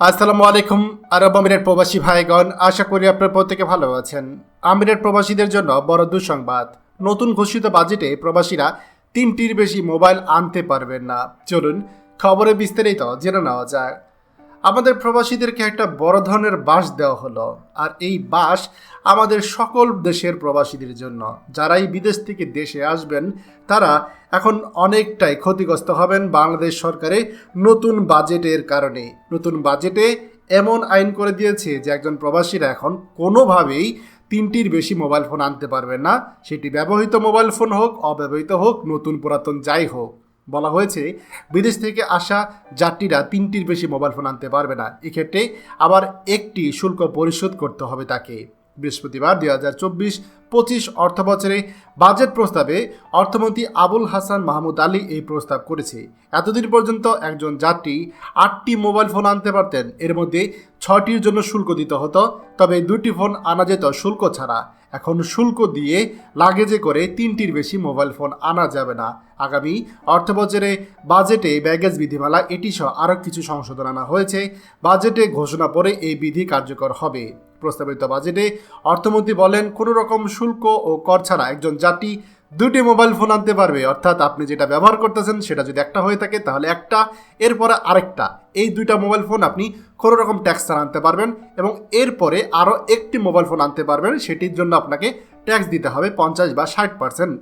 আসসালামু আলাইকুম আরব আমিরাত প্রবাসী ভাইগণ, আশা করি আপনারা প্রত্যেকে ভালো আছেন। আমিরাত প্রবাসীদের জন্য বড় দুঃসংবাদ। নতুন ঘোষিত বাজেটে প্রবাসীরা 3টির বেশি মোবাইল আনতে পারবেন না। চলুন খবরে বিস্তারিত জেনে নেওয়া যায়। আমাদের প্রবাসীদেরকে একটা বড় ধরনের বাস দেওয়া হলো, আর এই বাস আমাদের সকল দেশের প্রবাসীদের জন্য। যারাই বিদেশ থেকে দেশে আসবেন তারা এখন অনেকটাই ক্ষতিগ্রস্ত হবেন বাংলাদেশ সরকারের নতুন বাজেটের কারণে। নতুন বাজেটে এমন আইন করে দিয়েছে যে একজন প্রবাসীরা এখন কোনোভাবেই 3টির বেশি মোবাইল ফোন আনতে পারবেন না, সেটি ব্যবহৃত মোবাইল ফোন হোক, অব্যবহৃত হোক, নতুন পুরাতন যাই হোক। বলা হয়েছে বিদেশ থেকে আসা যাত্রীরা 3টির বেশি মোবাইল ফোন আনতে পারবে না। এক্ষেত্রে আবার একটি শুল্ক পরিশোধ করতে হবে তাকে। বৃহস্পতিবার 2024-25 অর্থ বছরে বাজেট প্রস্তাবে অর্থমন্ত্রী আবুল হাসান মাহমুদ আলী এই প্রস্তাব করেছে। এতদিন পর্যন্ত একজন যাত্রী 8টি মোবাইল ফোন আনতে পারতেন, এর মধ্যে 6টির জন্য শুল্ক দিতে হতো, তবে 2টি ফোন আনা যেত শুল্ক ছাড়া। এখন শুল্ক দিয়ে লাগেজে করে 3টির বেশি মোবাইল ফোন আনা যাবে না। আগামী অর্থবছরে বাজেটে ব্যাগেজ বিধিমালা এটি সহ আরও কিছু সংশোধন আনা হয়েছে। বাজেটে ঘোষণা পরে এই বিধি কার্যকর হবে। প্রস্তাবিত বাজেটে অর্থমন্ত্রী বলেন, কোনো রকম শুল্ক ও কর ছাড়া একজন যাত্রী 2টি মোবাইল ফোন আনতে পারবে। অর্থাৎ আপনি যেটা ব্যবহার করতেছেন সেটা যদি একটা হয়ে থাকে তাহলে একটা, এরপরে আরেকটা, এই 2টা মোবাইল ফোন আপনি কোনো রকম ট্যাক্স ছাড়া আনতে পারবেন, এবং এরপরে আরও একটি মোবাইল ফোন আনতে পারবেন, সেটির জন্য আপনাকে ট্যাক্স দিতে হবে 50 বা 60%।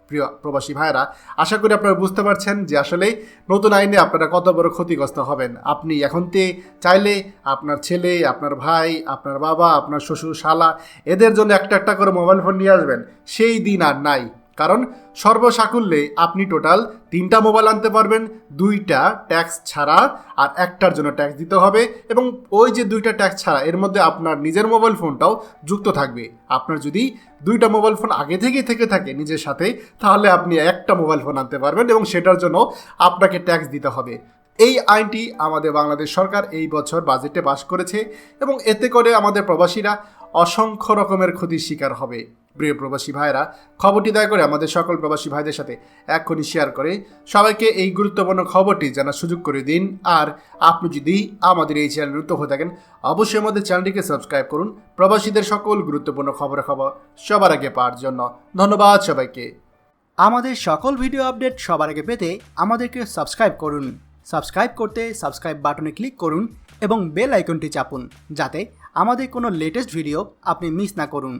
প্রিয় প্রবাসী ভাইয়েরা, আশা করি আপনারা বুঝতে পারছেন যে আসলে নতুন আইনে আপনারা কত বড় ক্ষতিগ্রস্ত হবেন। আপনি এখন চাইলে আপনার ছেলে, আপনার ভাই, আপনার বাবা, আপনার শ্বশুর, শালা, এদের জন্য একটা একটা করে মোবাইল ফোন নিয়ে আসবেন, সেই দিন আর নাই। কারণ সর্বসাকুল্যে আপনি টোটাল 3টা মোবাইল আনতে পারবেন, 2টা ট্যাক্স ছাড়া, আর একটার জন্য ট্যাক্স দিতে হবে। এবং ওই যে 2টা ট্যাক্স ছাড়া, এর মধ্যে আপনার নিজের মোবাইল ফোনটাও যুক্ত থাকবে। আপনার যদি 2টা মোবাইল ফোন আগে থেকেই থেকে থাকে নিজের সাথে, তাহলে আপনি একটা মোবাইল ফোন আনতে পারবেন এবং সেটার জন্য আপনাকে ট্যাক্স দিতে হবে। এই আইনটি আমাদের বাংলাদেশ সরকার এই বছর বাজেটে পাস করেছে, এবং এতে করে আমাদের প্রবাসীরা অসংখ্য রকমের ক্ষতির শিকার হবে। প্রিয় প্রবাসী ভাইরা, খবরটি দয়া করে আমাদের সকল প্রবাসী ভাইদের সাথে এক্ষুনি শেয়ার করে সবাইকে এই গুরুত্বপূর্ণ খবরটি জানার সুযোগ করে দিন। আর আপনি যদি আমাদের এই চ্যানেল নতুন হয়ে থাকেন, অবশ্যই আমাদের চ্যানেলটিকে সাবস্ক্রাইব করুন প্রবাসীদের সকল গুরুত্বপূর্ণ খবর সবার আগে পাওয়ার জন্য। ধন্যবাদ সবাইকে। আমাদের সকল ভিডিও আপডেট সবার আগে পেতে আমাদেরকে সাবস্ক্রাইব করুন। সাবস্ক্রাইব করতে সাবস্ক্রাইব বাটনে ক্লিক করুন এবং বেল আইকনটি চাপুন, যাতে আমাদের কোনো লেটেস্ট ভিডিও আপনি মিস না করুন।